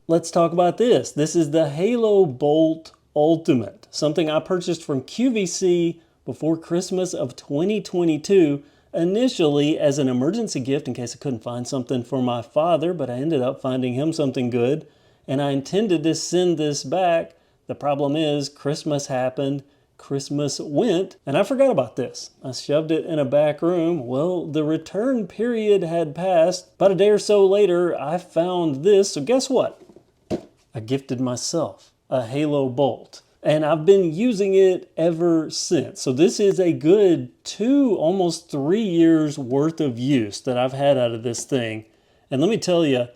let's talk about this. This is the Halo Bolt Ultimate, something I purchased from QVC before Christmas of 2022, initially as an emergency gift in case I couldn't find something for my father, but I ended up finding him something good, and I intended to send this back. The problem is Christmas happened, Christmas went, and I forgot about this. I shoved it in a back room. Well, the return period had passed. About a day or so later, I found this, so guess what? I gifted myself a Halo Bolt, and I've been using it ever since. So this is a good 2, almost 3 years worth of use that I've had out of this thing. And let me tell you,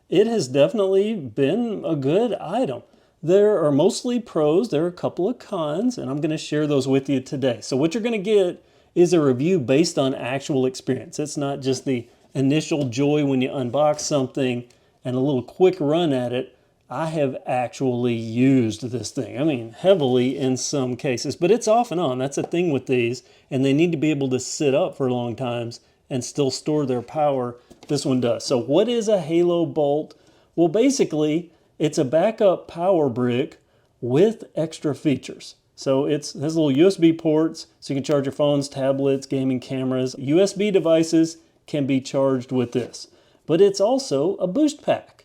it has definitely been a good item. There are mostly pros, there are a couple of cons, and I'm going to share those with you today. So what you're going to get is a review based on actual experience. It's not just the initial joy when you unbox something and a little quick run at it. I have actually used this thing. I mean, heavily in some cases, but it's off and on. That's the thing with these, and they need to be able to sit up for long times and still store their power. This one does. So what is a Halo Bolt? Well, basically, it's a backup power brick with extra features. So it has little USB ports, so you can charge your phones, tablets, gaming cameras. USB devices can be charged with this. But it's also a boost pack.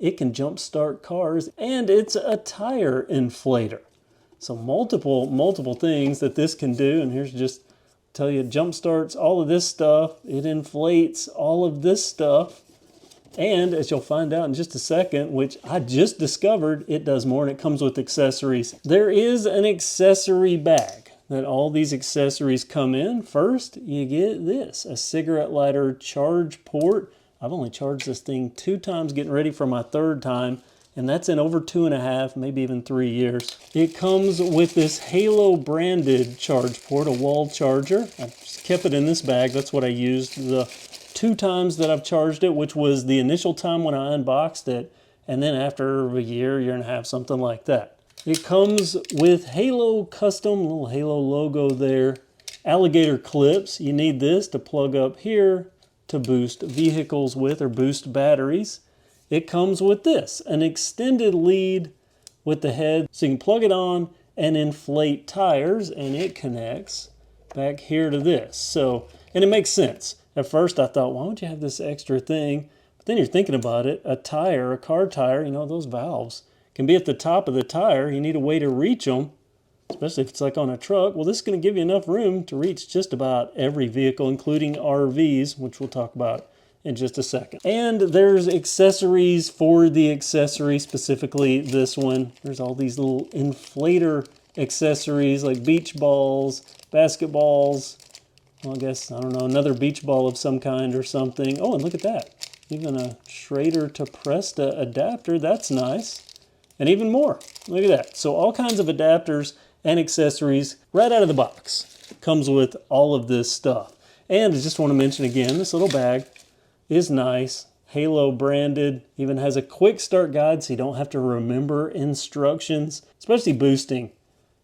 It can jump start cars, and it's a tire inflator. So multiple things that this can do, and here's just tell you, it jump starts all of this stuff. It inflates all of this stuff. And as you'll find out in just a second, which I just discovered, it does more, and it comes with accessories. There is an accessory bag that all these accessories come in. First, you get this, a cigarette lighter charge port. I've only charged this thing 2 times, getting ready for my 3rd time, and that's in over 2.5, maybe even 3 years. It comes with this Halo branded charge port, a wall charger. I just kept it in this bag. That's what I used the 2 times that I've charged it, which was the initial time when I unboxed it, and then after a year and a half, something like that. It comes with Halo custom, little Halo logo there, alligator clips. You need this to plug up here to boost vehicles with or boost batteries. It comes with this, an extended lead with the head, so you can plug it on and inflate tires, and it connects back here to this. So, and it makes sense. At first I thought, why would you have this extra thing? But then you're thinking about it, a tire, a car tire, you know, those valves can be at the top of the tire. You need a way to reach them, especially if it's like on a truck. Well, this is going to give you enough room to reach just about every vehicle, including RVs, which we'll talk about in just a second. And there's accessories for the accessory, specifically this one. There's all these little inflator accessories like beach balls, basketballs, well, I guess, I don't know, another beach ball of some kind or something. Oh, and look at that. Even a Schrader to Presta adapter. That's nice. And even more. Look at that. So all kinds of adapters and accessories right out of the box. Comes with all of this stuff. And I just want to mention again, this little bag is nice. Halo branded. Even has a quick start guide so you don't have to remember instructions. Especially boosting.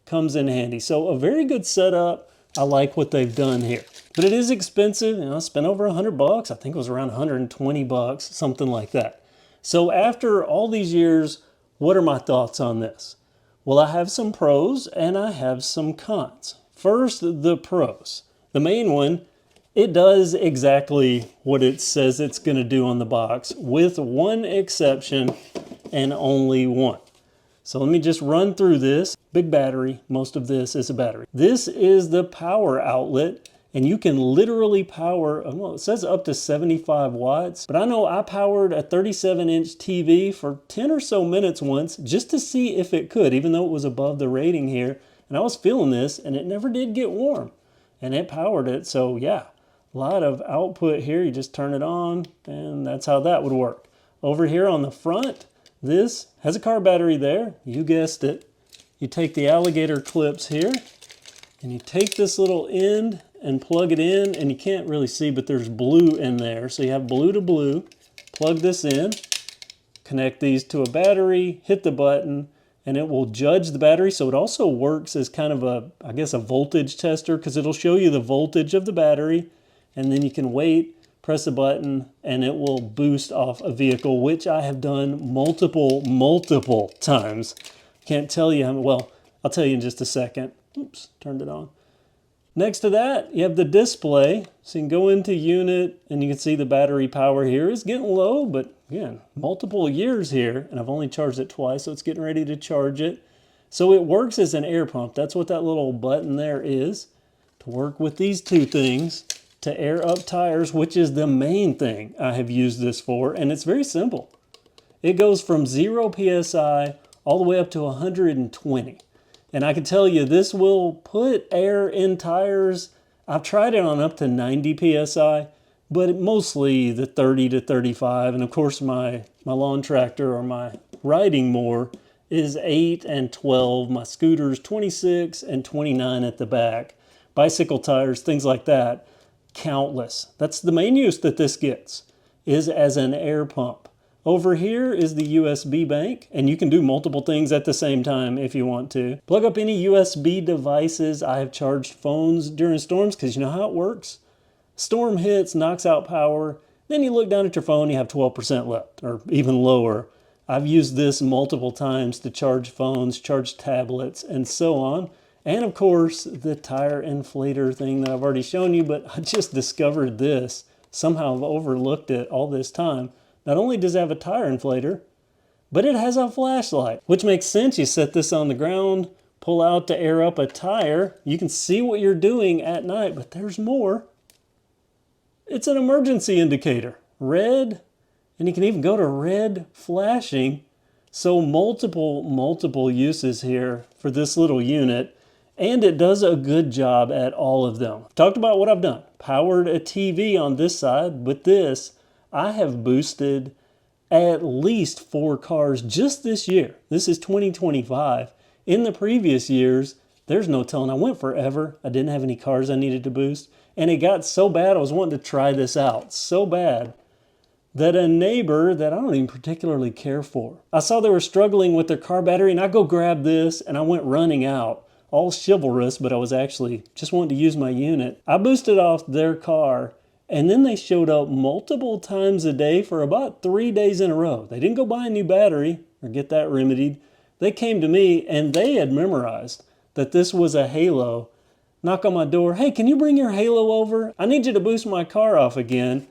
Comes in handy. So a very good setup. I like what they've done here. But it is expensive. You know, I spent over $100. I think it was around 120 bucks, something like that. So after all these years, what are my thoughts on this? Well, I have some pros and I have some cons. First, the pros. The main one, it does exactly what it says it's going to do on the box, with one exception and only one. So let me just run through this. Big battery, most of this is a battery. This is the power outlet, and you can literally power, well, it says up to 75 watts, but I know I powered a 37-inch TV for 10 or so minutes once just to see if it could, even though it was above the rating here. And I was feeling this, and it never did get warm, and it powered it. So yeah, a lot of output here. You just turn it on, and that's how that would work. Over here on the front, this has a car battery there. You guessed it. You take the alligator clips here, and you take this little end and plug it in, and you can't really see, but there's blue in there. So you have blue to blue. Plug this in, connect these to a battery, hit the button, and it will judge the battery. So it also works as kind of a, I guess, a voltage tester, because it'll show you the voltage of the battery, and then you can wait, press a button, and it will boost off a vehicle, which I have done multiple times. Can't tell you how, well, I'll tell you in just a second. Oops, turned it on. Next to that, you have the display. So you can go into unit and you can see the battery power here is getting low, but again, multiple years here, and I've only charged it twice, so it's getting ready to charge it. So it works as an air pump. That's what that little button there is, to work with these two things to air up tires, which is the main thing I have used this for, and it's very simple. It goes from 0 PSI all the way up to 120. And I can tell you, this will put air in tires. I've tried it on up to 90 PSI, but mostly the 30 to 35. And of course, my lawn tractor or my riding mower is 8 and 12. My scooter's 26 and 29 at the back. Bicycle tires, things like that, countless. That's the main use that this gets, is as an air pump. Over here is the USB bank, and you can do multiple things at the same time if you want to. Plug up any USB devices. I have charged phones during storms because you know how it works. Storm hits, knocks out power, then you look down at your phone, you have 12% left, or even lower. I've used this multiple times to charge phones, charge tablets, and so on. And of course, the tire inflator thing that I've already shown you, but I just discovered this. Somehow I've overlooked it all this time. Not only does it have a tire inflator, but it has a flashlight, which makes sense. You set this on the ground, pull out to air up a tire. You can see what you're doing at night, but there's more. It's an emergency indicator, red, and you can even go to red flashing. So multiple uses here for this little unit, and it does a good job at all of them. Talked about what I've done. Powered a TV on this side. With this, I have boosted at least 4 cars just this year. This is 2025. In the previous years, there's no telling. I went forever. I didn't have any cars I needed to boost. And it got so bad, I was wanting to try this out so bad that a neighbor that I don't even particularly care for, I saw they were struggling with their car battery, and I go grab this, and I went running out. All chivalrous, but I was actually just wanting to use my unit. I boosted off their car, and then they showed up multiple times a day for about 3 days in a row. They didn't go buy a new battery or get that remedied. They came to me, and they had memorized that this was a halo. Knock on my door, hey, can you bring your halo over? I need you to boost my car off again.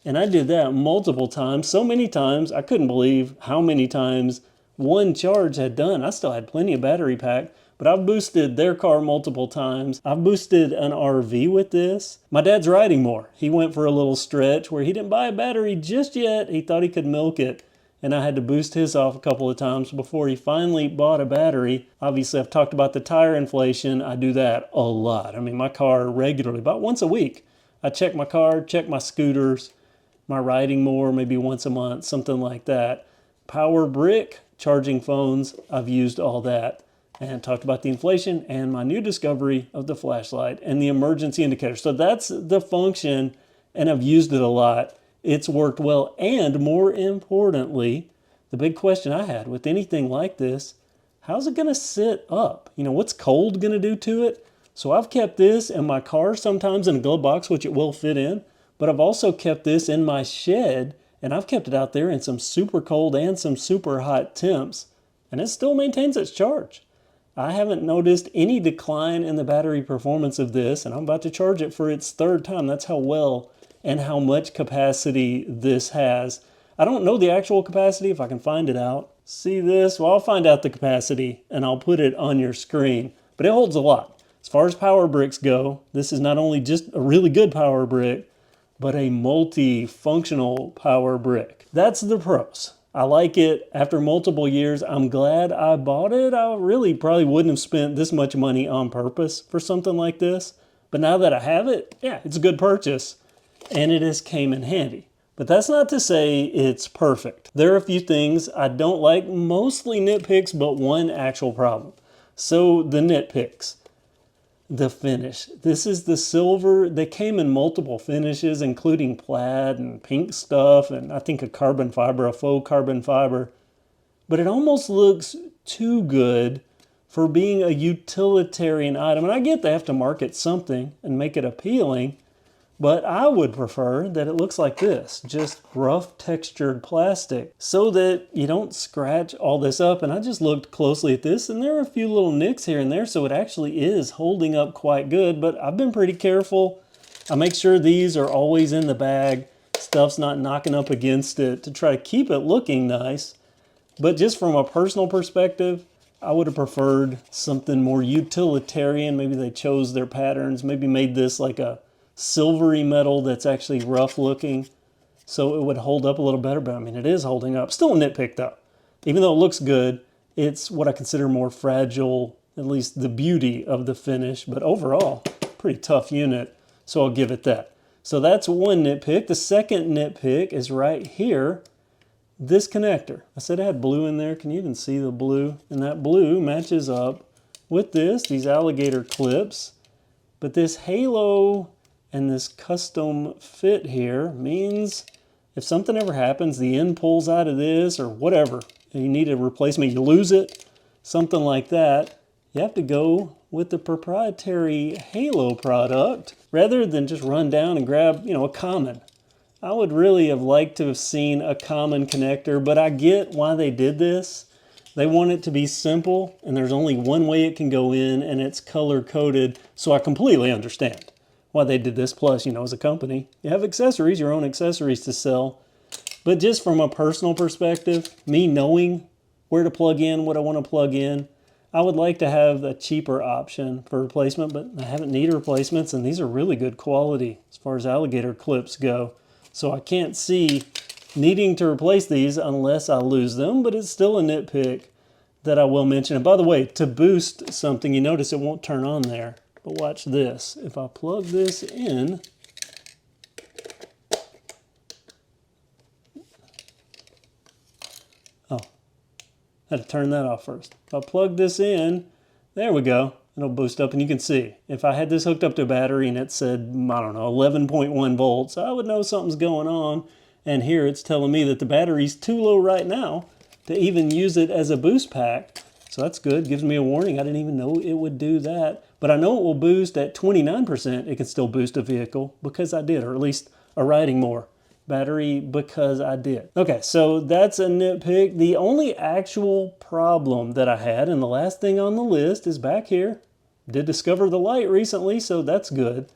And I did that multiple times, so many times, I couldn't believe how many times one charge had done. I still had plenty of battery pack. But I've boosted their car multiple times. I've boosted an RV with this. My dad's riding more. He went for a little stretch where he didn't buy a battery just yet. He thought he could milk it. And I had to boost his off a couple of times before he finally bought a battery. Obviously, I've talked about the tire inflation. I do that a lot. I mean, my car regularly, about once a week. I check my car, check my scooters, my riding mower, maybe once a month, something like that. Power brick, charging phones, I've used all that. And talked about the inflation and my new discovery of the flashlight and the emergency indicator. So that's the function, and I've used it a lot. It's worked well, and more importantly, the big question I had with anything like this, how's it gonna sit up? You know, what's cold gonna do to it? So I've kept this in my car sometimes in a glove box, which it will fit in, but I've also kept this in my shed, and I've kept it out there in some super cold and some super hot temps, and it still maintains its charge. I haven't noticed any decline in the battery performance of this, and I'm about to charge it for its 3rd time. That's how well and how much capacity this has. I don't know the actual capacity, if I can find it out. See this? Well, I'll find out the capacity, and I'll put it on your screen. But it holds a lot. As far as power bricks go, this is not only just a really good power brick, but a multi-functional power brick. That's the pros. I like it. After multiple years, I'm glad I bought it. I really probably wouldn't have spent this much money on purpose for something like this. But now that I have it, yeah, it's a good purchase. And it has came in handy. But that's not to say it's perfect. There are a few things I don't like, mostly nitpicks, but one actual problem. So the nitpicks. The finish. This is the silver. They came in multiple finishes, including plaid and pink stuff, and I think a carbon fiber, a faux carbon fiber. But it almost looks too good for being a utilitarian item. And I get they have to market something and make it appealing, But I would prefer that it looks like this, just rough textured plastic, so that you don't scratch all this up. And I just looked closely at this, and there are a few little nicks here and there, so it actually is holding up quite good. But I've been pretty careful. I make sure these are always in the bag, stuff's not knocking up against it, to try to keep it looking nice. But just from a personal perspective, I would have preferred something more utilitarian. Maybe they chose their patterns, maybe made this like a silvery metal that's actually rough looking, so it would hold up a little better. But I mean, it is holding up. Still a nitpick though. Even though it looks good, it's what I consider more fragile, at least the beauty of the finish. But overall, pretty tough unit, so I'll give it that. So that's one nitpick. The second nitpick is right here. This connector. I said it had blue in there. Can you even see the blue? And that blue matches up with these alligator clips. But this halo and this custom fit here means if something ever happens, the end pulls out of this or whatever, and you need a replacement, you lose it, something like that, you have to go with the proprietary halo product rather than just run down and grab, a common. I would really have liked to have seen a common connector, but I get why they did this. They want it to be simple, and there's only one way it can go in, and it's color-coded, so I completely understand why they did this. Plus, as a company, you have accessories, your own accessories to sell. But just from a personal perspective, me knowing where to plug in, what I want to plug in, I would like to have a cheaper option for replacement, but I haven't needed replacements, and these are really good quality as far as alligator clips go. So I can't see needing to replace these unless I lose them, but it's still a nitpick that I will mention. And by the way, to boost something, you notice it won't turn on there. But watch this. If I plug this in, I had to turn that off first. If I plug this in, there we go. It'll boost up, and you can see. If I had this hooked up to a battery and it said, I don't know, 11.1 volts, I would know something's going on. And here it's telling me that the battery's too low right now to even use it as a boost pack. So that's good. Gives me a warning. I didn't even know it would do that. But I know it will boost at 29%. It can still boost a vehicle because I did, or at least a riding more battery because I did. Okay, so that's a nitpick. The only actual problem that I had, and the last thing on the list, is back here. Did discover the light recently, so that's good.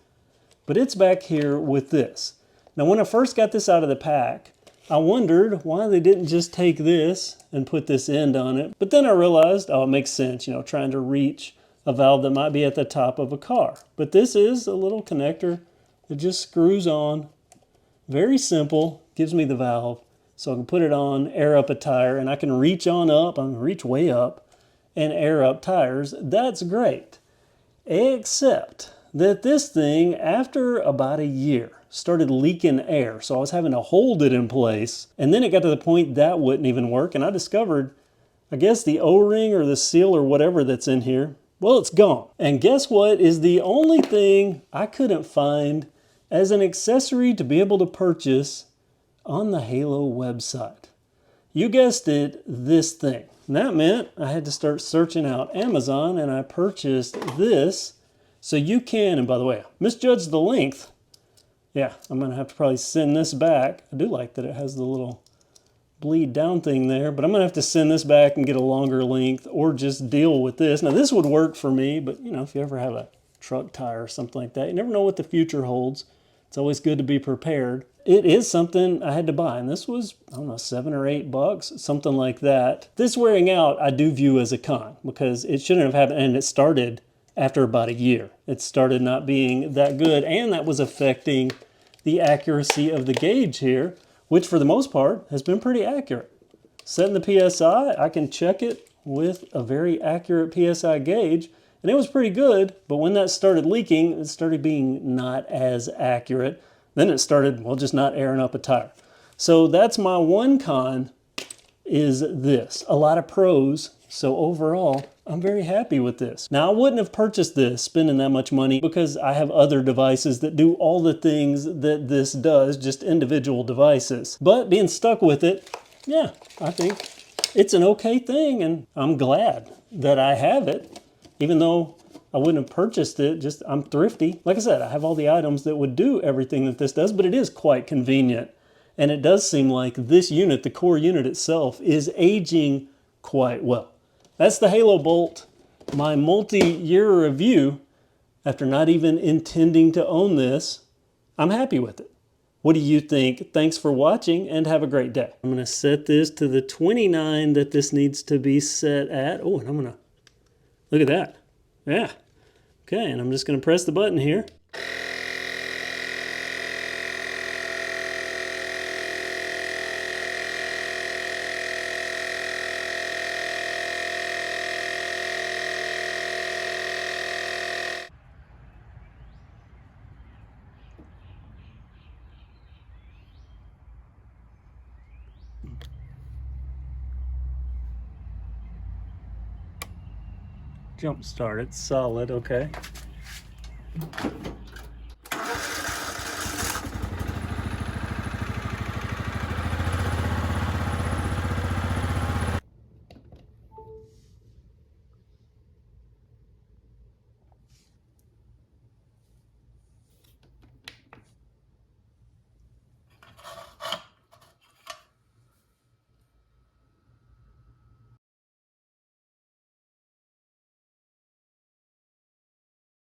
But it's back here with this. Now, when I first got this out of the pack, I wondered why they didn't just take this and put this end on it. But then I realized, it makes sense, trying to reach a valve that might be at the top of a car. But this is a little connector that just screws on. Very simple, gives me the valve. So I can put it on, air up a tire, and I can reach on up, I can reach way up, and air up tires. That's great. Except that this thing, after about a year, started leaking air. So I was having to hold it in place. And then it got to the point that wouldn't even work. And I discovered, I guess the O-ring or the seal or whatever that's in here, well, it's gone. And guess what is the only thing I couldn't find as an accessory to be able to purchase on the Halo website? You guessed it, this thing. And that meant I had to start searching out Amazon, and I purchased this. So you can, and by the way, I misjudged the length. Yeah, I'm going to have to probably send this back. I do like that it has the little bleed down thing there, but I'm going to have to send this back and get a longer length or just deal with this. Now, this would work for me, but if you ever have a truck tire or something like that, you never know what the future holds. It's always good to be prepared. It is something I had to buy, and this was, I don't know, $7 or $8, something like that. This wearing out, I do view as a con, because it shouldn't have happened, and it started after about a year. It started not being that good, and that was affecting the accuracy of the gauge here, which for the most part has been pretty accurate. Setting the PSI, I can check it with a very accurate PSI gauge, and it was pretty good, but when that started leaking, it started being not as accurate. Then it started, well, just not airing up a tire. So that's my one con, is this. A lot of pros, so overall, I'm very happy with this. Now, I wouldn't have purchased this spending that much money because I have other devices that do all the things that this does, just individual devices. But being stuck with it, yeah, I think it's an okay thing, and I'm glad that I have it, even though I wouldn't have purchased it. Just, I'm thrifty. Like I said, I have all the items that would do everything that this does, but it is quite convenient. And it does seem like this unit, the core unit itself, is aging quite well. That's the Halo Bolt, my multi-year review. After not even intending to own this, I'm happy with it. What do you think? Thanks for watching and have a great day. I'm going to set this to the 29 that this needs to be set at. Oh, and I'm going to, look at that. Yeah. Okay, and I'm just going to press the button here. Jump start, it's solid, okay.